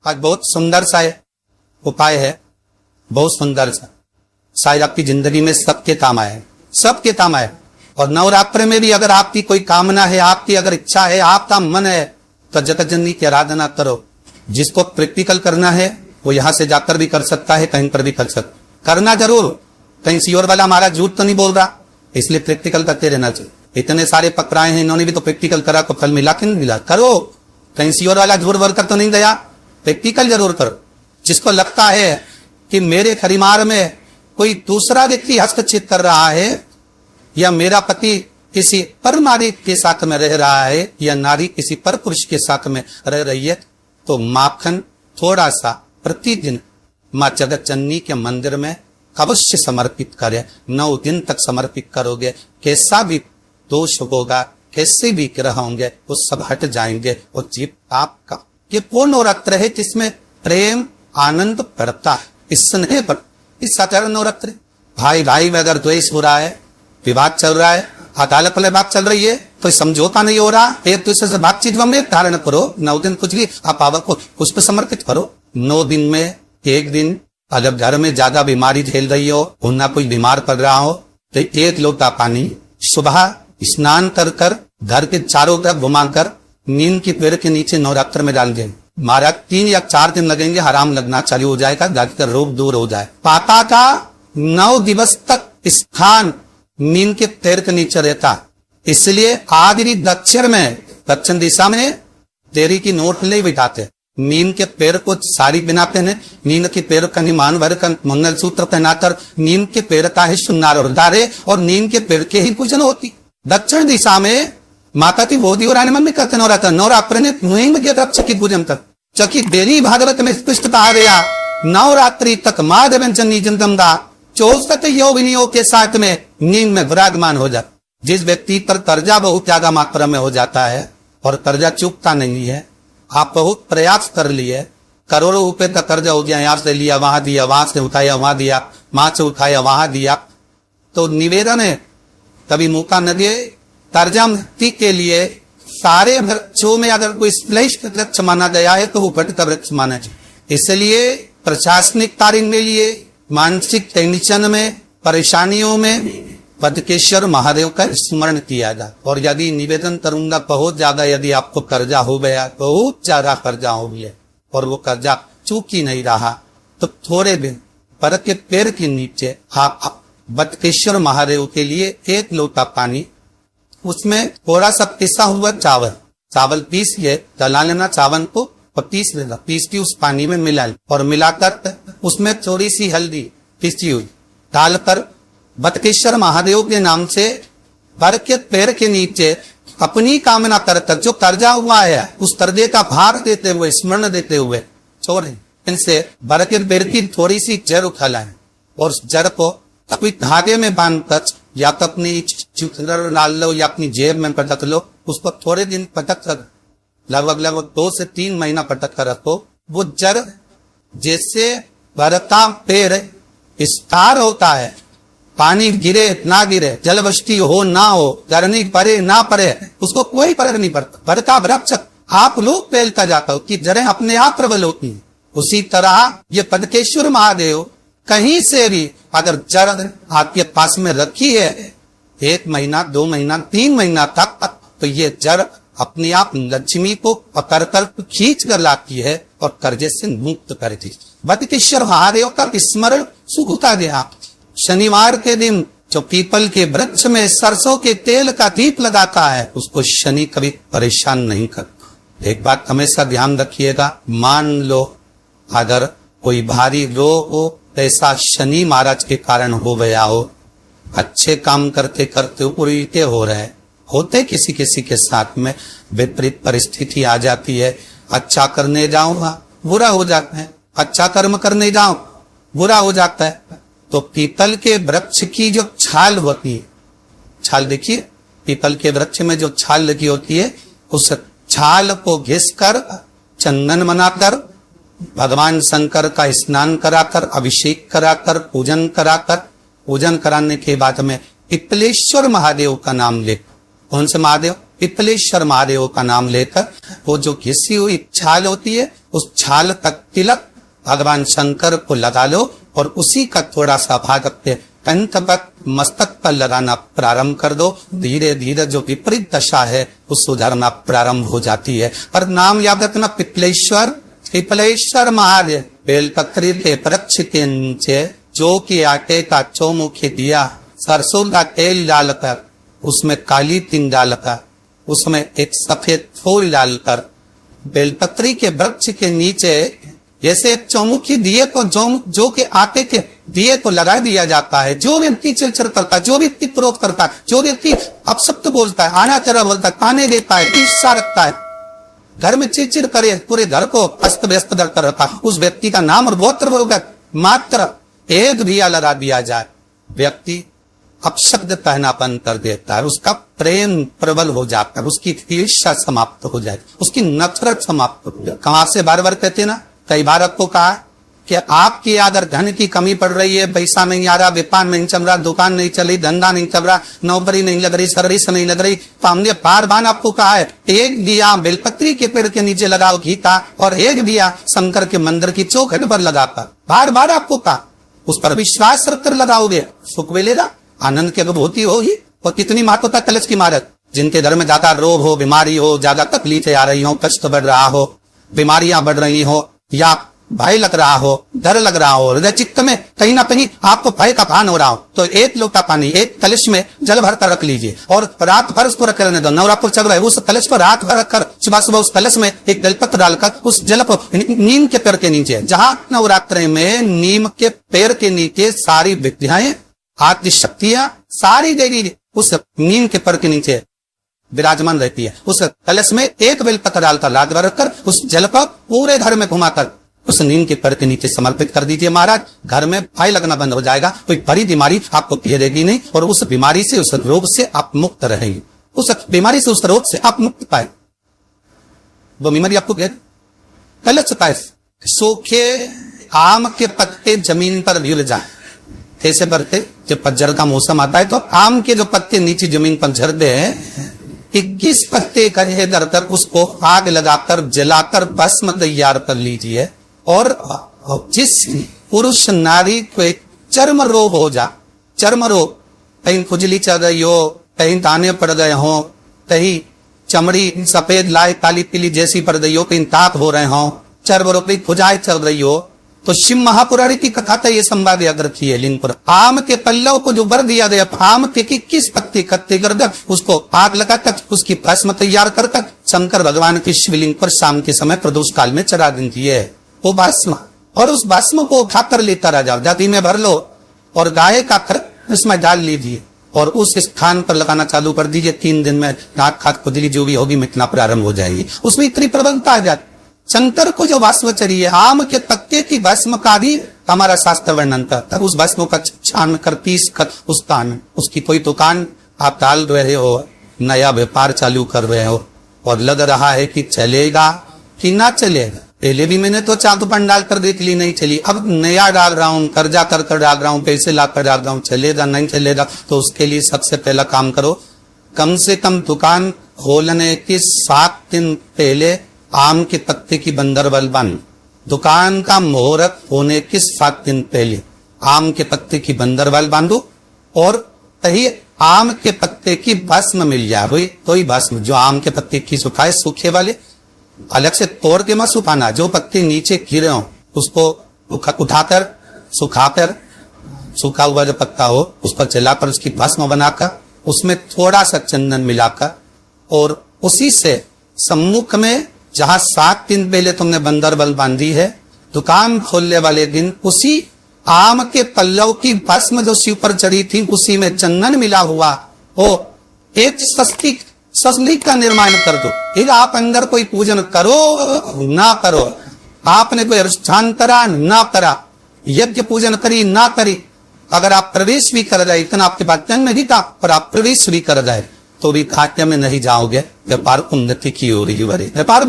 आज बहुत सुंदर सा उपाय है, बहुत सुंदर सा, शायद आपकी जिंदगी में सबके काम आए, सबके काम आए। और नवरात्र में भी अगर आपकी कोई कामना है, आपकी अगर इच्छा है, आपका मन है, तो जगत जननी की आराधना करो। जिसको प्रैक्टिकल करना है वो यहां से जाकर भी कर सकता है, कहीं पर भी कर सकता, करना जरूर। कहीं सियोर वाला हमारा झूठ तो नहीं बोल रहा, इसलिए प्रैक्टिकल करते रहना चाहिए। इतने सारे पकड़ाए हैं, इन्होंने भी तो प्रैक्टिकल करा, को फल मिला कि नहीं मिला, करो। कहीं सियोर वाला झूठ बोलकर तो नहीं गया, प्रैक्टिकल जरूर करो। जिसको लगता है कि मेरे परिवार में कोई दूसरा व्यक्ति हस्तक्षेप कर रहा है, या मेरा पति किसी पर नारी के साथ में रह रहा है, या नारी किसी पर पुरुष के साथ में रह रही है, तो माखन थोड़ा सा प्रतिदिन मां जगत जननी के मंदिर में अवश्य समर्पित करें। 9 दिन तक समर्पित करोगे, कैसा भी दोष होगा, कैसे भी ग्रह होंगे, वो सब हट जाएंगे। और जीव आपका ये पूर्ण नवरात्र है जिसमें प्रेम आनंद बढ़ता है, इस स्नेह पर। इस साधारण नवरात्र भाई भाई में अगर द्वेष हो रहा है, विवाद चल रहा है, अदालत वाले बात चल रही है, कोई समझौता नहीं हो रहा, एक दूसरे से बातचीत में धारण करो। 9 दिन कुछ भी आप पावर को पुष्प समर्पित करो। 9 दिन में एक दिन अगर घर में ज्यादा बीमारी झेल रही हो, ना कोई बीमार पड़ रहा हो, तो 1 लोटा पानी सुबह स्नान कर घर के चारों तरफ घुमाकर नीम के पेड़ के नीचे नवरात्र में डाल दें। महाराज 3 या 4 दिन लगेंगे, आराम लगना चालू हो जाएगा, ज्यादातर रोग दूर हो जाए। पाता का 9 दिवस तक स्थान नीम के पेड़ के नीचे रहता, इसलिए आज भी दक्षिण दिशा में देरी की नोट नहीं बिठाते। नीम के पेड़ को साड़ी पहनाते हैं, नीम के पेड़ का निमान भर का मंगलसूत्र पहनाकर नीम के पेड़ का ही सुनार और दारे, और नीम के पेड़ के ही पूजन होती। दक्षिण दिशा में माता की बोधी और मन में करते नवरात्र ने चकित पूजन तक चकित देवी भागवत में स्पष्ट कहा गया, नवरात्रि तक माधव जननी जंदमदा 64 योगिनियों के साथ में नींद में विराजमान हो जाता। जिस व्यक्ति पर कर्जा बहुत ज्यादा मात्रा में हो जाता है और कर्जा चूकता नहीं है, आप बहुत प्रयास कर लिए, करोड़ों रुपए का कर्जा हो गया, यहां से लिया वहां दिया, वहां से उठाया वहां दिया, वहां से उठाया वहां दिया, तो निवेदन है कभी मौका न दिए। कर्जा मुक्ति के लिए सारे वृक्षों में अगर कोई श्रेष्ठ वृक्ष माना गया है तो वो वट का वृक्ष माना जाए। इसलिए प्रशासनिक कार्य में लिए, मानसिक टेंशन में, परेशानियों में बदकेश्वर महादेव का स्मरण किया जाए। और यदि निवेदन करूंगा बहुत ज्यादा, यदि आपको कर्जा हो गया, बहुत ज्यादा कर्जा हो गया और वो कर्जा चूक ही नहीं रहा, तो थोड़े दिन पर के पैर के नीचे आप बदकेश्वर महादेव के लिए 1 लोटा पानी, उसमें थोड़ा सा पिसा हुआ चावल पीसिए, जला लेना चावल को और पीस लेना, पीस के उस पानी में मिला और मिलाकर उसमें थोड़ी सी हल्दी पिसी हुई डालकर बदकेश्वर महादेव के नाम से बर के पैर के नीचे अपनी कामना कर जो कर्जा हुआ है उस कर्जे का भार देते हुए, स्मरण देते हुए छोड़े। इनसे बर के पैर की थोड़ी सी जड़ उठा लाए और उस जड़ को अपनी धागे में बांधकर या तो अपनी डाल लो या अपनी जेब में पटक लो, उसको थोड़े दिन पटक कर लगभग 2 से 3 महीना पटक कर रखो। वो जड़ जैसे भरता पेड़ स्टार होता है, पानी गिरे ना गिरे, जलवृष्टि हो ना हो, गर्मी पड़े ना पड़े, उसको कोई फर्क नहीं पड़ता। भरता वृक्ष आप लोग फैलता जाता हो कि जड़ें अपने आप प्रबल होती है। उसी तरह ये बदकेश्वर महादेव कहीं से भी अगर जड़ आपके पास में रखी है 1 महीना 2 महीना 3 महीना तक, तो ये जड़ अपने आप लक्ष्मी को पकड़ कर खींच कर लाती है और कर्जे से मुक्त करती। बदकेश्वर महादेव का स्मरण सुखता दिया। शनिवार के दिन जो पीपल के वृक्ष में सरसों के तेल का दीप लगाता है, उसको शनि कभी परेशान नहीं करता। एक बात हमेशा ध्यान रखिएगा, मान लो अगर कोई भारी रोग हो, ऐसा शनि महाराज के कारण हो गया हो, अच्छे काम करते करते उल्टे हो रहे होते, किसी किसी के साथ में विपरीत परिस्थिति आ जाती है। अच्छा करने जाऊंगा बुरा हो जाता है, अच्छा कर्म करने जाऊं बुरा हो जाता है। तो पीपल के वृक्ष की जो छाल होती है, छाल देखिए पीपल के वृक्ष में जो छाल लगी होती है, उस छाल को घिसकर चंदन बनाकर भगवान शंकर का स्नान कराकर, अभिषेक कराकर, पूजन कराने के बाद में पिपलेश्वर महादेव का नाम ले, कौन से महादेव? पिपलेश्वर महादेव का नाम लेकर वो जो घिसी हुई छाल होती है उस छाल का तिलक भगवान शंकर को लगा लो और उसी का थोड़ा सा भाग अपने कंठ पर मस्तक पर लगाना प्रारंभ कर दो। धीरे धीरे जो विपरीत दशा है वो सुधरना प्रारंभ हो जाती है। और नाम याद रखना, पिपलेश्वर महादेव। बेलपत्री के वृक्ष के नीचे जो कि आटे का चौमुखी दिया, सरसों का तेल डालकर उसमें काली तिल डालकर उसमें एक सफेद फूल डालकर बेलपत्री के वृक्ष के नीचे जैसे एक चौमुखी दिए को जो के आटे के दिए को लगा दिया जाता है। जो व्यक्ति चिड़चिड़ करता है, जो व्यक्ति क्रोध करता है, जो व्यक्ति अपशब्द बोलता है, आना तेरा बोलता है, ताने देता है, ईर्ष्या रखता है, घर में चिड़चिड़ करे, पूरे घर को अस्त व्यस्त कर रखा, उस व्यक्ति का नाम और गोत्र बोलकर मात्र एक दिया लगा दिया जाए, व्यक्ति अपशब्द कहना बंद कर देता है। उसका प्रेम प्रबल हो जाता है, उसकी ईर्ष्या समाप्त हो जाए, उसकी नफरत समाप्त हो जाए। कहां से बार बार कहते ना, कई बार आपको कहा कि आपकी अगर धन की कमी पड़ रही है, पैसा नहीं आ रहा, व्यापार नहीं चल रहा, दुकान नहीं चल रही, धंधा नहीं चल रहा, नौकरी नहीं लग रही, सर्विस नहीं लग रही, तो हमने बार बार आपको कहा है एक दिया बेलपत्री के पेड़ के नीचे लगाओ घी का, और एक दिया शंकर के मंदिर की चौखट पर लगाकर, बार बार आपको कहा। उस पर विश्वास रखकर लगाओगे, सुख मिलेगा, आनंद की अनुभूति होगी। और कितनी मातोता कलश की मारत, जिनके घर में ज्यादा रोग हो, बीमारी हो, ज्यादा तकलीफें आ रही हो, कष्ट बढ़ रहा हो, बीमारियां बढ़ रही हो, या भय लग रहा हो, डर लग रहा हो, हृदय चित्त में कहीं ना कहीं आपको भय का भान हो रहा हो, तो एक लोटा पानी एक कलश में जल भर कर रख लीजिए और रात भर उसको रख रहने दो। नवरात्र चल रहा है, उस कलश पर रात भर रखकर सुबह सुबह उस कलश में एक बेलपत्र डालकर उस जल को नीम के पेड़ के नीचे, जहां नवरात्र में नीम के पेड़ के नीचे सारी विद्याएं, आदि शक्तियां सारी देवी उस नीम के पेड़ के नीचे विराजमान रहती है। उस कलश में एक बेलपत्र डालकर रात भर रखकर उस जल को पूरे घर में घुमाकर उस नीम के पेड़ के नीचे समर्पित कर दीजिए। महाराज, घर में भय लगना बंद हो जाएगा, कोई बड़ी बीमारी आपको घेरेगी नहीं, और उस बीमारी से, उस रोग से आप मुक्त रहेंगे, उस बीमारी से, उस रोग से आप मुक्त पाए। वो बीमारी आपको कलश पाए। सूखे आम के पत्ते जमीन पर गिर जाए, कैसे बढ़ते, जब पतझड़ का मौसम आता है तो आम के जो पत्ते नीचे जमीन पर झड़ते हैं, 21 पत्ते कहे दरकर उसको आग लगाकर जलाकर भस्म तैयार कर लीजिए। और जिस पुरुष नारी को एक चर्म रोग हो जा, चर्म रोग, कहीं खुजली चल रही हो, कहीं दाने पड़ गए हो, कहीं चमड़ी सफेद लाल काली पीली जैसी पड़ रही हो, कहीं ताप हो रहे हो, चर्म रोग की खुजाई चल रही हो, तो शिव महापुराणी की कथा तो ये संवाद याद रखिए। लिंग पर आम के पल्लव को जो बर दिया गया, आम के 21 पत्ते इकट्ठे कर उसको आग लगाकर उसकी भस्म तैयार कर शंकर भगवान की शिवलिंग पर शाम के समय प्रदोष काल में चढ़ा दीजिए वो भस्म, और उस भस्म को उठाकर लेता रह जाओ, जाति में भर लो और गाय का कर इसमें डाल लीजिए और उस स्थान पर लगाना चालू कर दीजिए। 3 दिन में नाक खाद खुजली जो भी होगी मिटना प्रारंभ हो जाएगी। उसमें इतनी प्रबलता आ जाती। शंकर को जो भस्म चाहिए, आम के पत्ते की भस्म का भी हमारा शास्त्र वर्णन करता है। उस भस्म का छान कर पीस कर उसकी कोई दुकान आप डाल रहे हो, नया व्यापार चालू कर रहे हो और लग रहा है कि चलेगा कि ना चलेगा। पहले भी मैंने तो चालू पंडाल कर देख ली, नहीं चली, अब नया डाल रहा हूँ, कर्जा कर डाल रहा हूँ, पैसे ला कर डाल रहा हूँ, चलेगा नहीं चलेगा। तो उसके लिए सबसे पहला काम करो, कम से कम दुकान खोलने के 7 दिन पहले आम के पत्ते की बंदरबल बन, दुकान का मुहूर्त होने के 7 दिन पहले आम के पत्ते की बंदरबल बांधो और कहीं आम के पत्ते की भस्म मिल जाए, तो ही भस्म जो आम के पत्ते की सुखाए, सूखे वाले अलग से तोड़ के मत सुखाना, जो पत्ते नीचे गिरे हो उसको उठाकर सुखाकर, सूखा हुआ जो पत्ता हो उस पर जलाकर उसकी भस्म बनाकर उसमें थोड़ा सा चंदन मिलाकर और उसी से सम्मुख में जहां 7 दिन पहले तुमने बंदरबल बांधी है, दुकान खोलने वाले दिन उसी आम के पल्लव की भस्म जो शिव पर चढ़ी थी उसी में चंदन मिला हुआ हो एक सस्ती का निर्माण कर दो। फिर आप अंदर कोई पूजन करो ना करो, आपने कोई अनुष्ठान करा ना करा, यज्ञ पूजन करी ना करी, अगर आप प्रवेश भी कर जाए, इतना आपके पास जन्म नहीं था पर आप प्रवेश भी कर जाए तो भी खाते में नहीं जाओगे, व्यापार उन्नति की हो रही है, व्यापार